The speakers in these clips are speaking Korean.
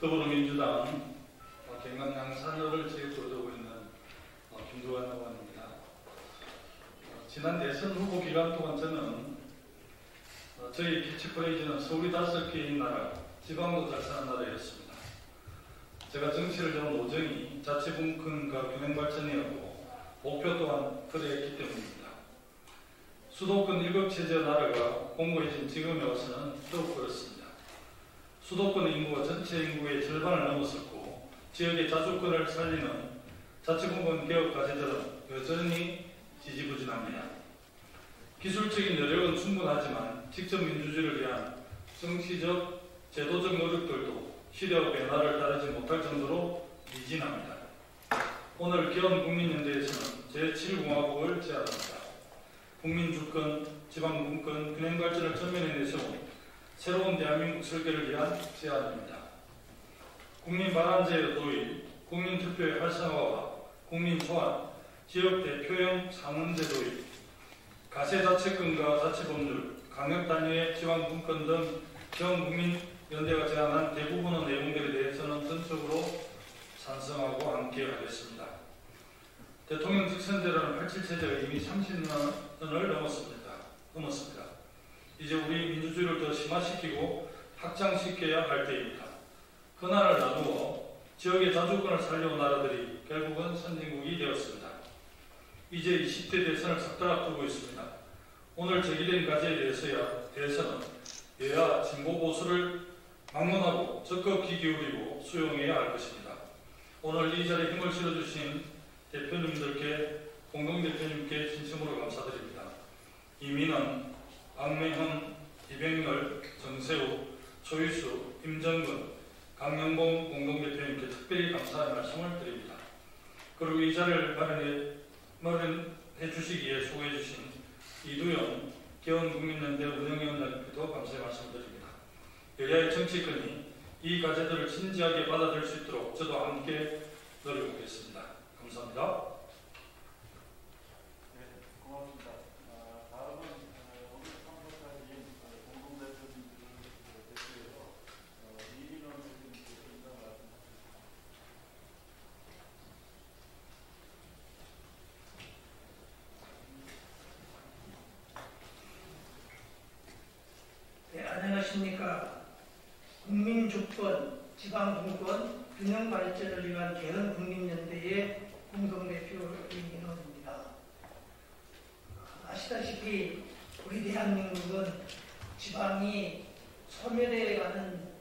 더불어민주당 경남 양산을 지역구로 있는 김두관 의원입니다. 지난 대선 후보 기간 동안 저는 저희 캐치프레이즈는 서울이 5개인 나라, 지방도 잘 사는 나라였습니다. 제가 정치를 해온 오정이 자치분권과 균형발전이었고 목표 또한 그래했기 때문입니다. 수도권 일극체제 나라가 공고해진 지금에 와서는 더욱 그렇습니다. 수도권 인구가 전체 인구의 절반을 넘었었고 지역의 자주권을 살리는 자치분권 개혁 과제들은 여전히 지지부진합니다. 기술적인 여력은 충분하지만 직접 민주주의를 위한 정치적, 제도적 노력들도 시대와 변화를 따르지 못할 정도로 미진합니다. 오늘 기원국민연대에서는 제7공화국을 제안합니다. 국민주권, 지방분권, 균형발전을 전면에 내세운 새로운 대한민국 설계를 위한 제안입니다. 국민발안제 도입, 국민투표의 활성화와 국민소환, 지역대표형 상원제 도입, 가세자치권과 자치법률, 강력단위의 지방분권 등 전국민연대가 제안한 대부분의 내용들에 대해서는 전적으로 찬성하고 함께하겠습니다. 대통령 직선제라는 87체제가 이미 30년을 넘었습니다. 이제 우리 민주주의를 더 심화시키고 확장시켜야 할 때입니다. 권한을 나누어 지역의 자주권을 살려온 나라들이 결국은 선진국이 되었습니다. 이제 20대 대선을 석 달 앞두고 있습니다. 오늘 제기된 과제에 대해서는 여야 진보 보수를 막론하고 적극 귀 기울이고 수용해야 할 것입니다. 오늘 이 자리에 힘을 실어주신 대표님들께, 공동대표님께 진심으로 감사드립니다. 이민은, 박명훈, 이병렬, 정세우, 조희수, 임정근, 강영봉 공동대표님께 특별히 감사의 말씀을 드립니다. 그리고 이 자리를 마련해 주시기에 수고해 주신 이두영 개헌국민연대 운영위원장님께도 감사의 말씀드립니다. 여야의 정치권이 이 과제들을 진지하게 받아들일 수 있도록 저도 함께 노력하겠습니다. 감사합니다. 안녕하십니까. 국민주권, 지방분권, 균형발전을 위한 개헌국민연대의 공동대표 이민호입니다. 아시다시피 우리 대한민국은 지방이 소멸해가는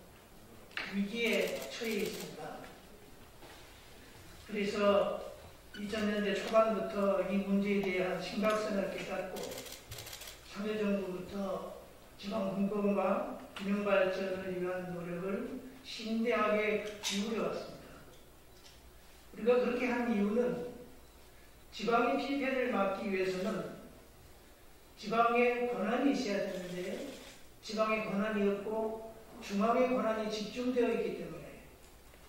위기에 처해 있습니다. 그래서 2000년대 초반부터 이 문제에 대한 심각성을 깨닫고 참여정부부터 지방분권과 균형발전을 위한 노력을 심대하게 기울여왔습니다. 우리가 그렇게 한 이유는 지방의 피폐를 막기 위해서는 지방의 권한이 있어야 되는데 지방의 권한이 없고 중앙의 권한이 집중되어 있기 때문에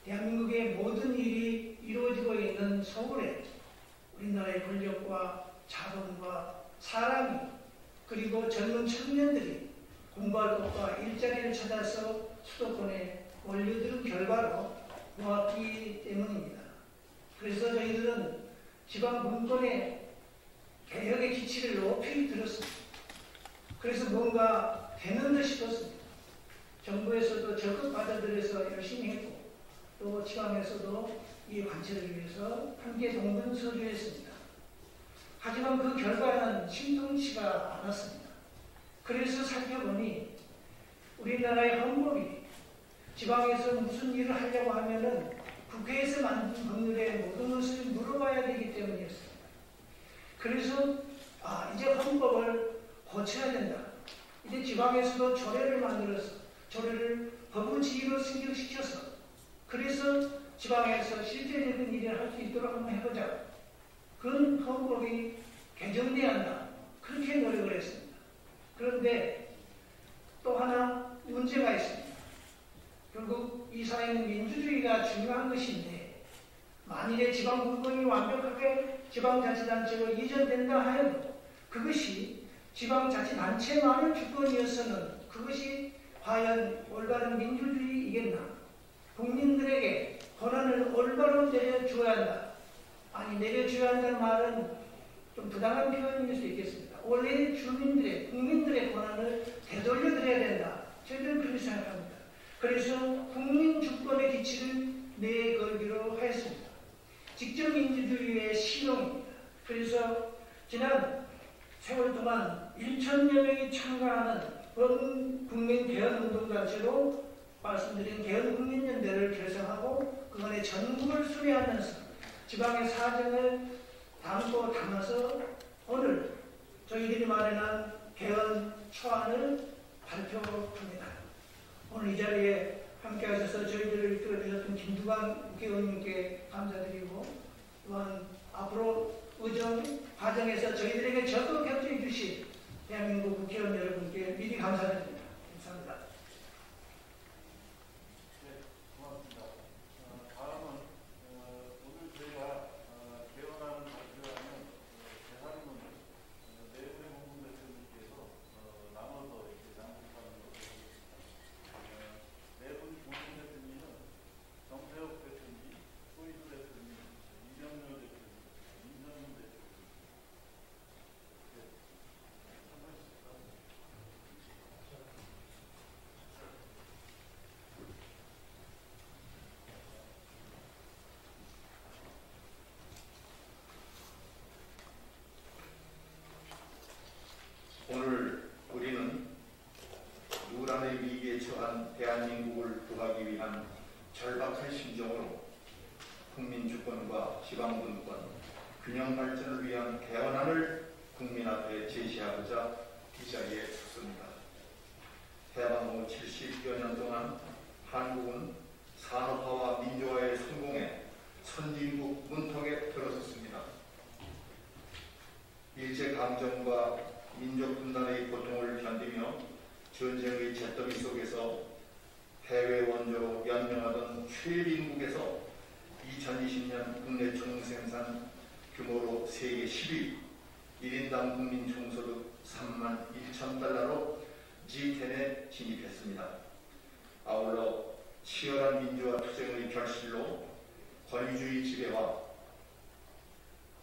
대한민국의 모든 일이 이루어지고 있는 서울에 우리나라의 권력과 자본과 사람이 그리고 젊은 청년들이 공부할 것과 일자리를 찾아서 수도권에 몰려드는 결과로 보았기 때문입니다. 그래서 저희들은 지방분권의 개혁의 기치를 높이 들었습니다. 그래서 뭔가 되는 듯 싶었습니다. 정부에서도 적극 받아들여서 열심히 했고 또 지방에서도 이 관철을 위해서 함께 동분서주했습니다. 하지만 그 결과는 심통치가 않았습니다. 그래서 살펴보니 우리나라의 헌법이 지방에서 무슨 일을 하려고 하면은 국회에서 만든 법률에 모든 것을 물어봐야 되기 때문이었습니다. 그래서 이제 헌법을 고쳐야 된다. 이제 지방에서도 조례를 만들어서 조례를 법무지휘로 승격시켜서 그래서 지방에서 실제적인 일을 할 수 있도록 한번 해보자. 그런 헌법이 개정돼야 한다. 그렇게 노력을 했습니다. 그런데 또 하나 문제가 있습니다. 결국 이 사회는 민주주의가 중요한 것인데 만일에 지방분권이 완벽하게 지방자치단체로 이전된다 하여도 그것이 지방자치단체만의 주권이어서는 그것이 과연 올바른 민주주의이겠나? 국민들에게 권한을 올바로 내려주어야 한다. 아니 내려줘야 한다는 말은 좀 부당한 표현일 수 있겠습니다. 원래 주민들의 국민들의 권한을 되돌려드려야 된다. 저희들은 그렇게 생각합니다. 그래서 국민 주권의 기치를 내걸기로 했습니다. 직접민주주의의 실용입니다. 그래서 지난 세월 동안 1,000여 명이 참가하는 국민 개헌운동단체로 말씀드린 개헌국민연대를 결성하고 그간의 전국을 수배하면서 지방의 사정을 담아서 오늘 저희들이 마련한 개헌 초안을 발표합니다. 오늘 이 자리에 함께 하셔서 저희들을 이끌어주셨던 김두관 국회의원님께 감사드리고 또한 앞으로 의정 과정에서 저희들에게 적극 협조해 주신 대한민국 국회의원 여러분께 미리 감사드립니다. 감사합니다. 네, 고맙습니다. 다음은 오늘 저희가 개헌안 발표하는 대사님은 내분의 공군 대표님께서 나눠서 이렇게 낭독하는 것을 하겠습니다. 내분 공군 대표님은 정세욱 대표님, 소희수 대표님, 이정렬 대표님, 임정윤 대표님. 네, 오늘 우리는 누란의 위기에 처한 대한민국을 구하기 위한 절박한 심정으로 국민주권과 지방분권, 균형 발전을 위한 개헌안을 국민 앞에 제시하고자 이 자리에 섰습니다. 해방 후 70여 년 동안 한국은 산업화와 민주화의 성공에 선진국 문턱에 들어섰습니다. 일제강점과 민족 분단의 고통을 견디며 전쟁의 잿더미 속에서 해외 원조로 연명하던 최일인국에서 2020년 국내 총생산 규모로 세계 10위, 1인당 국민 총소득 3만 1천 달러로 G10에 진입했습니다. 아울러 치열한 민주화 투쟁의 결실로 권위주의 지배와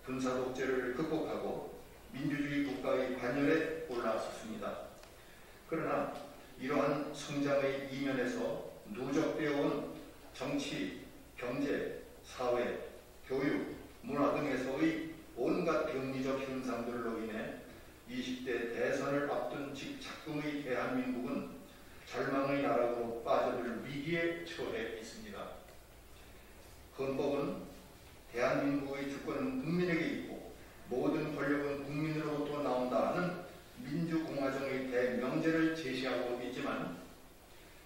군사독재를 극복하고 민주주의 국가의 반열에 올라섰습니다. 그러나 이러한 성장의 이면에서 누적되어 온 정치, 경제, 사회, 교육, 문화 등에서의 온갖 병리적 현상들로 인해 20대 대선을 앞둔 작금의 대한민국은 절망의 나락으로 빠져들 위기에 처해 있습니다. 헌법은 대한민국의 주권은 국민에게 있고 모든 권력은 국민으로부터 나온다 하는 민주공화정의 대명제를 제시하고 있지만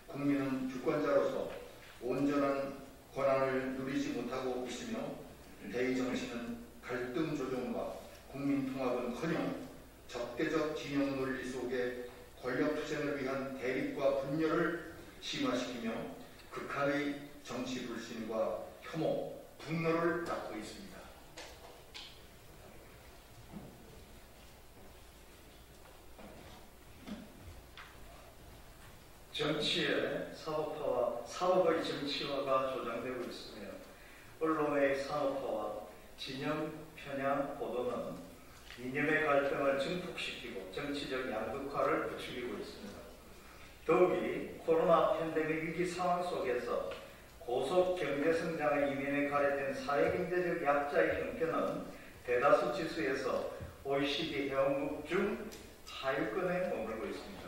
국민은 주권자로서 온전한 권한을 누리지 못하고 있으며 대의정신은 갈등 조정과 국민 통합은커녕 적대적 진영 논리 속에 권력 투쟁을 위한 대립과 분열을 심화시키며 극한의 정치 불신과 혐오, 분노를 낳고 있습니다. 정치의 사법화와 사법의 정치화가 조장되고 있으며 언론의 산업화와 진영 편향 보도는 이념의 갈등을 증폭시키고 정치적 양극화를 부추기고 있습니다. 더욱이 코로나 팬데믹 위기 상황 속에서 고속 경제성장의 이면에 가려진 사회경제적 약자의 형편은 대다수 지수에서 OECD 회원국 중 하위권에 머물고 있습니다.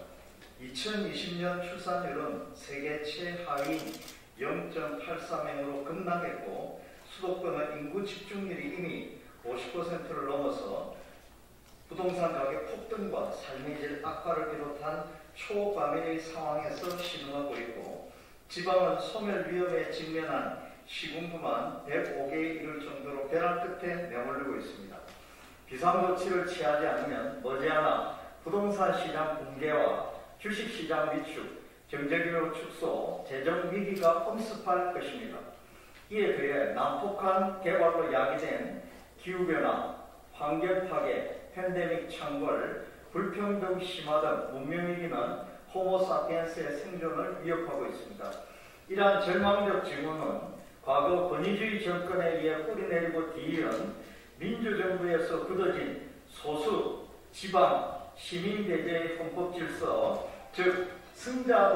2020년 출산율은 세계 최하위 0.83명으로 급락했고 수도권의 인구 집중률이 이미 50%를 넘어서 부동산 가격 폭등과 삶의 질 악화를 비롯한 초과밀의 상황에서 신음하고 있고 지방은 소멸 위험에 직면한 시군구만 105개에 이를 정도로 벼랑 끝에 내몰리고 있습니다. 비상조치를 취하지 않으면 머지않아 부동산 시장 붕괴와 주식시장 위축, 경제규모 축소, 재정 위기가 엄습할 것입니다. 이에 더해 난폭한 개발로 야기된 기후변화, 환경파괴, 팬데믹 창궐, 불평등 심화 등 문명위기는 호모사피엔스의 생존을 위협하고 있습니다. 이러한 절망적 징후는 과거 권위주의 정권에 의해 뿌리내리고 뒤이은 민주정부에서 굳어진 소수, 지방, 시민대제의 헌법질서, 즉 승자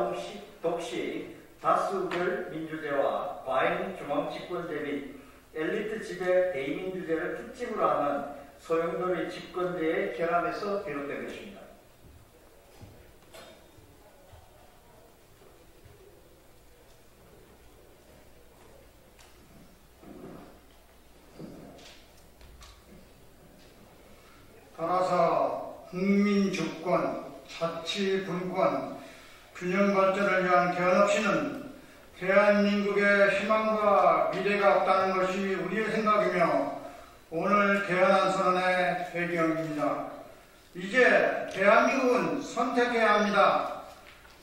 독시, 다수결 민주제와 과잉 중앙집권제 및 엘리트 지배 대의민주제를 특징으로 하는 소용돌이 집권제의 결함에서 비롯된 것입니다. 따라서 국민 주권, 자치 분권, 균형 발전을 위한 개헌 없이는 대한민국의 희망과 미래가 없다는 것이 우리의 생각이며 오늘 개헌안 선언의 배경입니다. 이제 대한민국은 선택해야 합니다.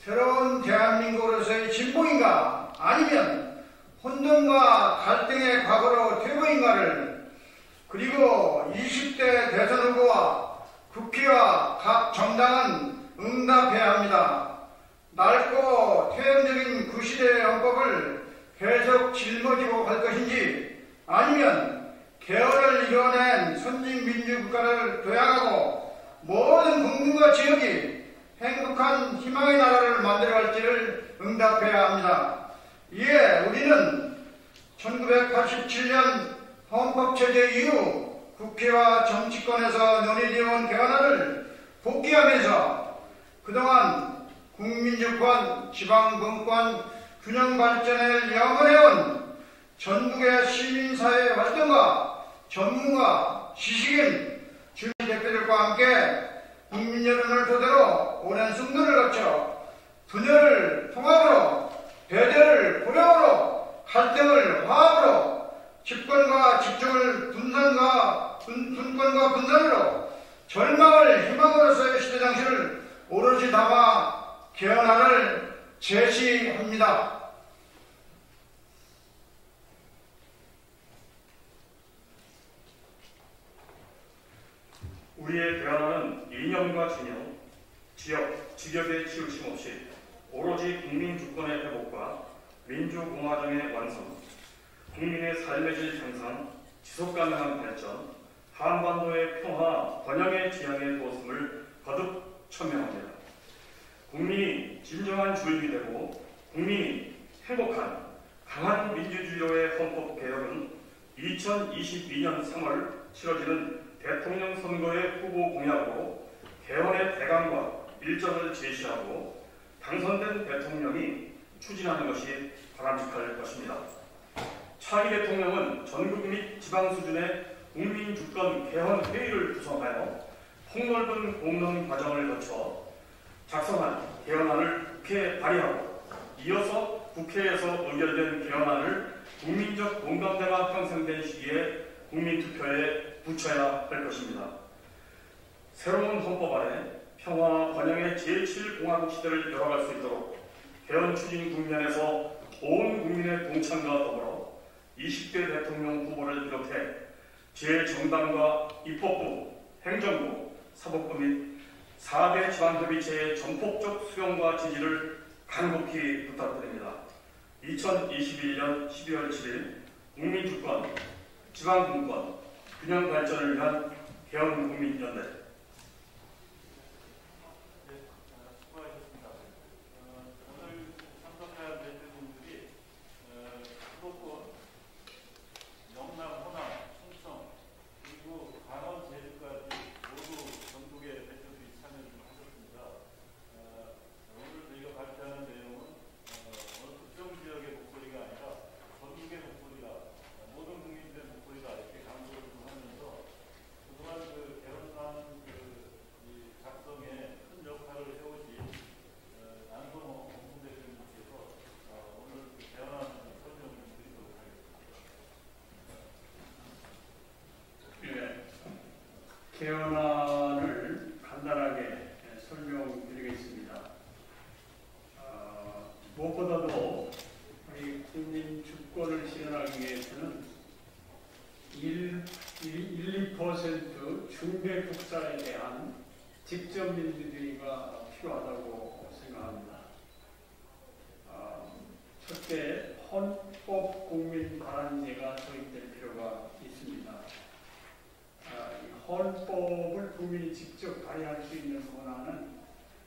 새로운 대한민국으로서의 진보인가 아니면 혼돈과 갈등의 과거로 퇴보인가를 그리고 20대 대선 후보와 국회와 각 정당은 응답해야 합니다. 낡고 퇴행적인 구시대의 헌법을 계속 짊어지고 갈 것인지 아니면 개헌을 이뤄낸 선진민주국가를 도약하고 모든 국민과 지역이 행복한 희망의 나라를 만들어갈지를 응답해야 합니다. 이에 우리는 1987년 헌법체제 이후 국회와 정치권에서 논의되어온 개헌안을 복귀하면서 그동안 국민주권, 지방분권, 균형 발전을 영원해온 전국의 시민사회 활동가, 전문가, 지식인, 주민 대표들과 함께 국민 여론을 토대로 오랜 승부를 거쳐 분열을 통합으로, 배대를 고령으로, 갈등을 화합으로, 집권과 집중을 분권과 분산으로 절망을 희망으로서의 시대 정신을 오롯이 담아 개헌안을 제시합니다. 우리의 개헌안은 이념과 진영, 지역, 직역의 치우침 없이 오로지 국민 주권의 회복과 민주공화정의 완성, 국민의 삶의 질 향상, 지속가능한 발전, 한반도의 평화, 번영의 지향에 두었음을 거듭 천명합니다. 국민이 진정한 주인이 되고 국민이 행복한 강한 민주주의로의 헌법 개혁은 2022년 3월 치러지는 대통령 선거의 후보 공약으로 개헌의 대강과 일정을 제시하고 당선된 대통령이 추진하는 것이 바람직할 것입니다. 차기 대통령은 전국 및 지방 수준의 국민주권 개헌 회의를 구성하여 폭넓은 공론 과정을 거쳐 작성한 개헌안을 국회에 발의하고 이어서 국회에서 의결된 개헌안을 국민적 공감대가 형성된 시기에 국민투표에 붙여야 할 것입니다. 새로운 헌법 아래 평화와 번영의 제7공화국 시대를 열어갈 수 있도록 개헌 추진 국면에서 온 국민의 동참과 더불어 20대 대통령 후보를 비롯해 제 정당과 입법부, 행정부, 사법부 및 4대 지방협의체의 전폭적 수용과 지지를 간곡히 부탁드립니다. 2021년 12월 7일 국민주권, 지방분권, 균형 발전을 위한 개헌국민연대 수고하셨습니다. 오늘 참석한 대표님들이 수도권, 영남, 호남, 충청, 그리고 강원, 제주까지 개헌안을 간단하게 설명드리겠습니다. 무엇보다도 우리 국민 주권을 실현하기 위해서는 2% 중대 국사에 대한 직접 민주주의가 필요하다고 생각합니다. 첫째, 헌법 국민 발안제가 도입될 필요가 있습니다. 헌법을 국민이 직접 발의할 수 있는 권한은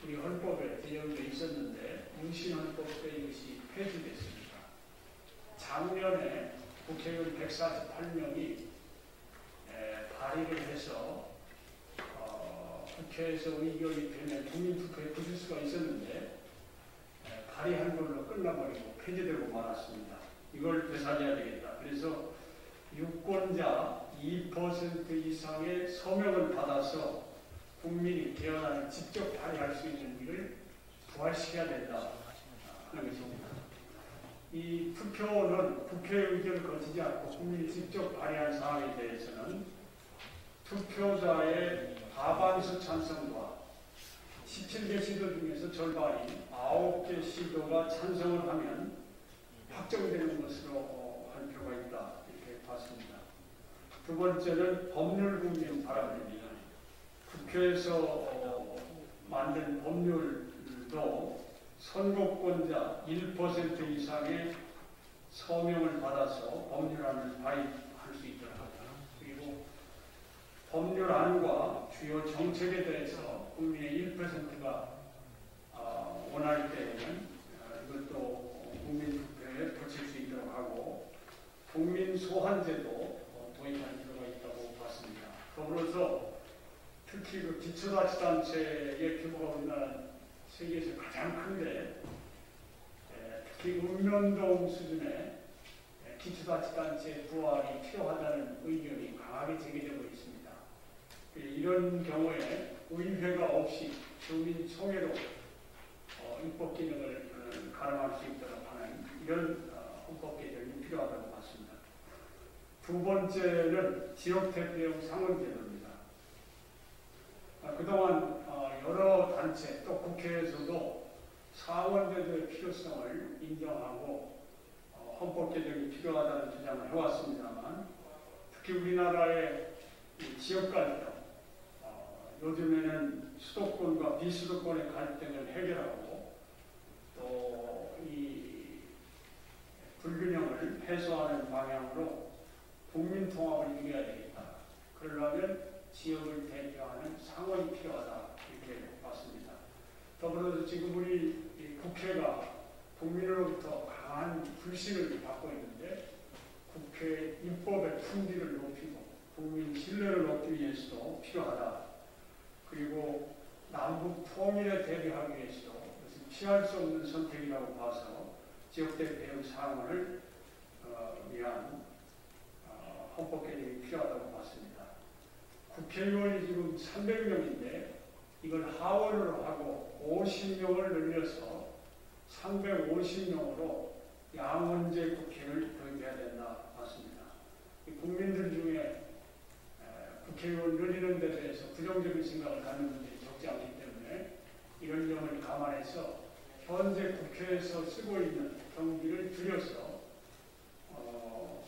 우리 헌법에 제정되어 있었는데 문신헌법 때 이것이 폐지됐습니다. 작년에 국회의원 148명이 발의를 해서 국회에서 의결이 되면 국민투표에 붙일 수가 있었는데 발의한 걸로 끝나버리고 폐지되고 말았습니다. 이걸 되살려야 되겠다. 그래서 유권자 2% 이상의 서명을 받아서 국민이 개헌안을 직접 발의할 수 있는 일을 부활시켜야 된다 하는 것입니다. 이 투표는 국회 의결을 거치지 않고 국민이 직접 발의한 사항에 대해서는 투표자의 과반수 찬성과 17개 시도 중에서 절반인 9개 시도가 찬성을 하면 확정되는 것으로 할 필요가 있다 이렇게 봤습니다. 두 번째는 법률 국민 발언입니다. 국회에서 만든 법률도 선거권자 1% 이상의 서명을 받아서 법률안을 발의할 수 있도록 합니다. 그리고 법률안과 주요 정책에 대해서 국민의 1%가 원할 때에는 이것도 국민투표에 붙일 수 있도록 하고 국민 소환제도 도입할 필요가 있다고 봤습니다. 더불어서 특히 그 기초자치단체의 규모가 우리나라 세계에서 가장 큰데 특히 읍면동 수준의 기초자치단체 부활이 필요하다는 의견이 강하게 제기되고 있습니다. 이런 경우에 의회가 없이 주민총회로 입법 기능을 가름할 수 있도록 하는 이런 헌법 개정이 필요하다고 봤습니다. 두 번째는 지역대표용 상원제도입니다. 그동안 여러 단체 또 국회에서도 상원제도의 필요성을 인정하고 헌법 개정이 필요하다는 주장을 해왔습니다만 특히 우리나라의 지역 갈등, 요즘에는 수도권과 비수도권의 갈등을 해결하고 또 이 불균형을 해소하는 방향으로 국민 통합을 이루어야 되겠다. 그러려면 지역을 대표하는 상원이 필요하다 이렇게 봤습니다. 더불어서 지금 우리 국회가 국민으로부터 강한 불신을 받고 있는데 국회 입법의 품질을 높이고 국민 신뢰를 높이기 위해서도 필요하다. 그리고 남북 통일에 대비하기 위해서도 그것은 피할 수 없는 선택이라고 봐서 지역대표용 상원을 위한 헌법 개정이 필요하다고 봤습니다. 국회의원이 지금 300명인데 이걸 하원으로 하고 50명을 늘려서 350명으로 양원제 국회를 도입해야 된다 봤습니다. 국민들 중에 국회의원 늘리는 데 대해서 부정적인 생각을 갖는 분들이 적지 않기 때문에 이런 점을 감안해서 현재 국회에서 쓰고 있는 경비를 줄여서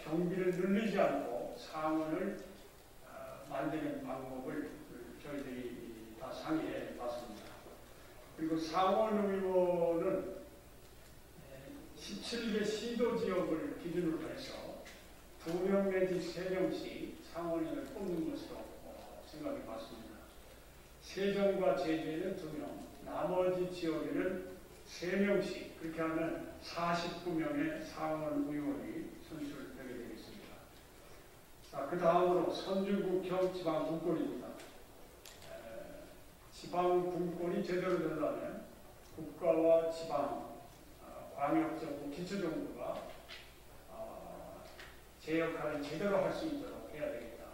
경비를 늘리지 않고 상원을 만드는 방법을 저희들이 다 상의해 봤습니다. 그리고 상원 의원은 17개 시도 지역을 기준으로 해서 2명 내지 3명씩 상원의원을 뽑는 것으로 생각해 봤습니다. 세종과 제주에는 2명, 나머지 지역에는 3명씩, 그렇게 하면 49명의 상원 의원이 선출되게 되겠습니다. 자, 그 다음으로 선진국형 지방분권입니다. 지방분권이 제대로 되려면 국가와 지방, 광역정부, 기초정부가 제 역할을 제대로 할 수 있도록 해야 되겠다.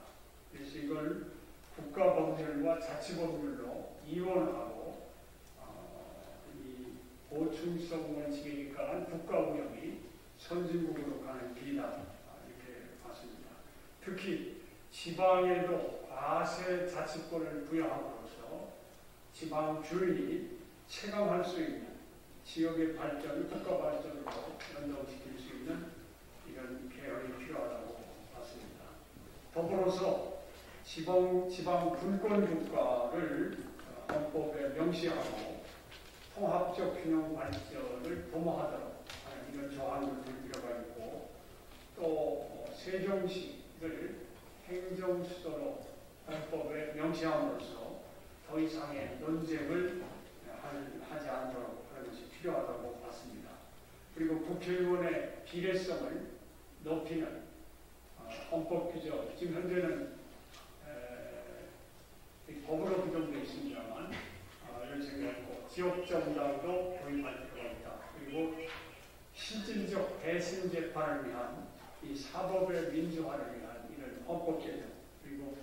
그래서 이걸 국가법률과 자치법률로 이원하고 이 보충성 원칙에 입각한 국가운영이 선진국으로 가는 길이다 이렇게 봤습니다. 특히 지방에도 과세 자치권을 부여함으로써 지방 주민이 체감할 수 있는 지역의 발전을 국가 발전으로 연동시킬 수 있는 이런 개혁이 필요하다고 봤습니다. 더불어서 지방 분권 국가를 헌법에 명시하고 통합적 균형 발전을 도모하도록 하는 이런 조항을 둘 필요가 있고, 또 세종시를 행정수도로 헌법에 명시함으로써 더 이상의 논쟁을 하지 않도록 하는 것이 필요하다고 봤습니다. 그리고 국회의원의 비례성을 높이는 헌법 규정, 지금 현재는 법으로 규정되어 있습니다만 이런 생각이고, 지역정당도 도입할 필요가 있다. 그리고 실질적 대신 재판을 위한 이 사법의 민주화를 위한 이런 헌법 개정, 그리고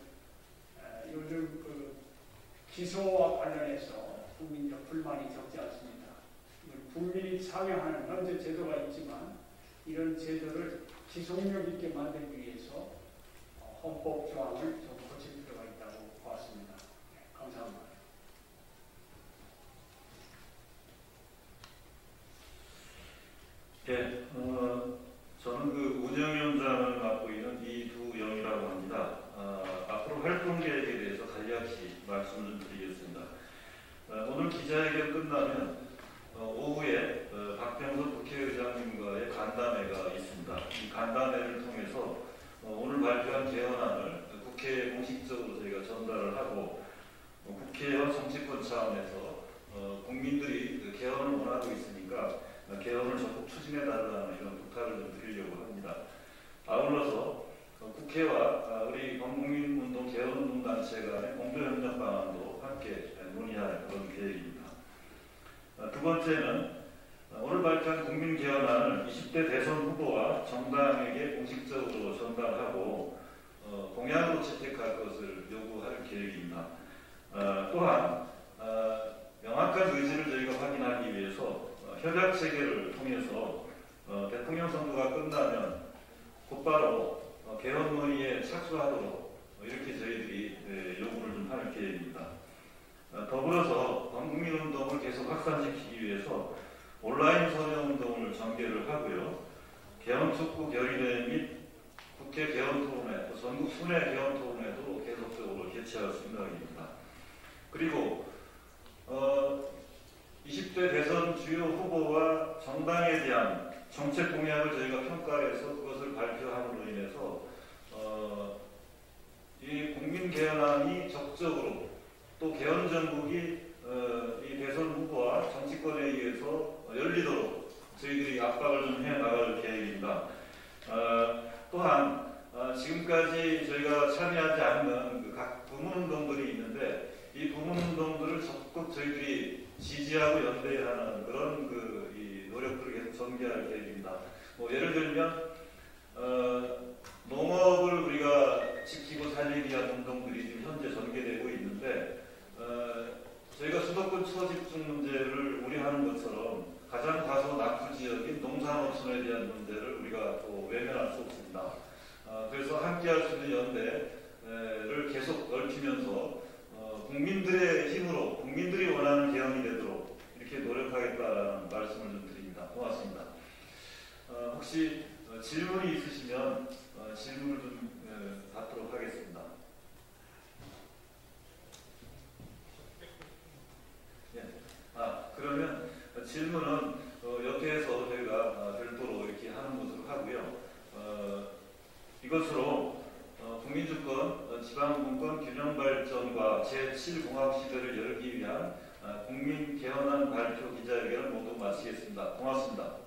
요즘 그 기소와 관련해서 국민적 불만이 적지 않습니다. 국민이 참여하는 현재 제도가 있지만 이런 제도를 지속력 있게 만들기 위해서 헌법 조항을 좀 고칠 필요가 있다고 보았습니다. 감사합니다. 예, 저는 그 운영위원장을 맡고 있는 이두영이라고 합니다. 앞으로 활동 계획에 대해서 간략히 말씀을 좀 드리겠습니다. 오늘 기자회견 끝나면 오후에 박병석 국회의장님과의 간담회가 있습니다. 이 간담회를 통해서 오늘 발표한 개헌안을 국회에 공식적으로 저희가 전달을 하고, 국회와 정치권 차원에서 국민들이 그 개헌을 원하고 있으니까 개헌을 적극 추진해달라는 이런 부탁을 좀 드리려고 합니다. 아울러서 국회와 우리 범국민운동 개헌운동단체 간의 공조협력 방안도 함께 논의할 그런 계획입니다. 두 번째는 오늘 발표한 국민개헌안을 20대 대선 후보와 정당에게 공식적으로 전달하고 공약으로 채택할 것을 요구할 계획입니다. 또한 명확한 의지를 저희가 확인하기 위해서 협약 체계를 통해서 대통령 선거가 끝나면 곧바로 개헌 논의에 착수하도록 이렇게 저희들이 요구를 좀 할 계획입니다. 더불어서 범국민운동을 계속 확산시키기 위해서 온라인 서명운동을 전개를 하고요. 개헌촉구 결의회 및 국회 개헌토론회, 또 전국 순회 개헌토론회도 계속적으로 개최할 생각입니다. 그리고 20대 대선 주요 후보와 정당에 대한 정책 공약을 저희가 평가해서 그것을 발표함으로 인해서 이 국민개헌안이 적극적으로 또 개헌 전국이 이 대선 후보와 정치권에 의해서 열리도록 저희들이 압박을 좀 해나갈 계획입니다. 또한 지금까지 저희가 참여하지 않는 그 각 부문운동들이 있는데 이 부문운동들을 적극 저희들이 지지하고 연대하는 그런 이 노력들을 계속 전개할 계획입니다. 예를 들면 농업을 우리가 지키고 살리기 위한 운동들이 지금 현재 전개되고 있는데 저희가 수도권 초집중 문제를 우려하는 것처럼 가장 다소 낙후 지역인 농산업촌에 대한 문제를 우리가 또 외면할 수 없습니다. 그래서 함께할 수 있는 연대를 계속 넓히면서 국민들의 힘으로 국민들이 원하는 개헌이 되도록 이렇게 노력하겠다는 말씀을 좀 드립니다. 고맙습니다. 혹시 질문이 있으시면 질문을 좀 받도록 하겠습니다. 예. 그러면 질문은 옆에서 저희가 별도로 이렇게 하는 것으로 하고요. 이것으로 국민주권, 지방분권 균형 발전과 제7공학 시대를 열기 위한 국민 개헌안 발표 기자회견을 모두 마치겠습니다. 고맙습니다.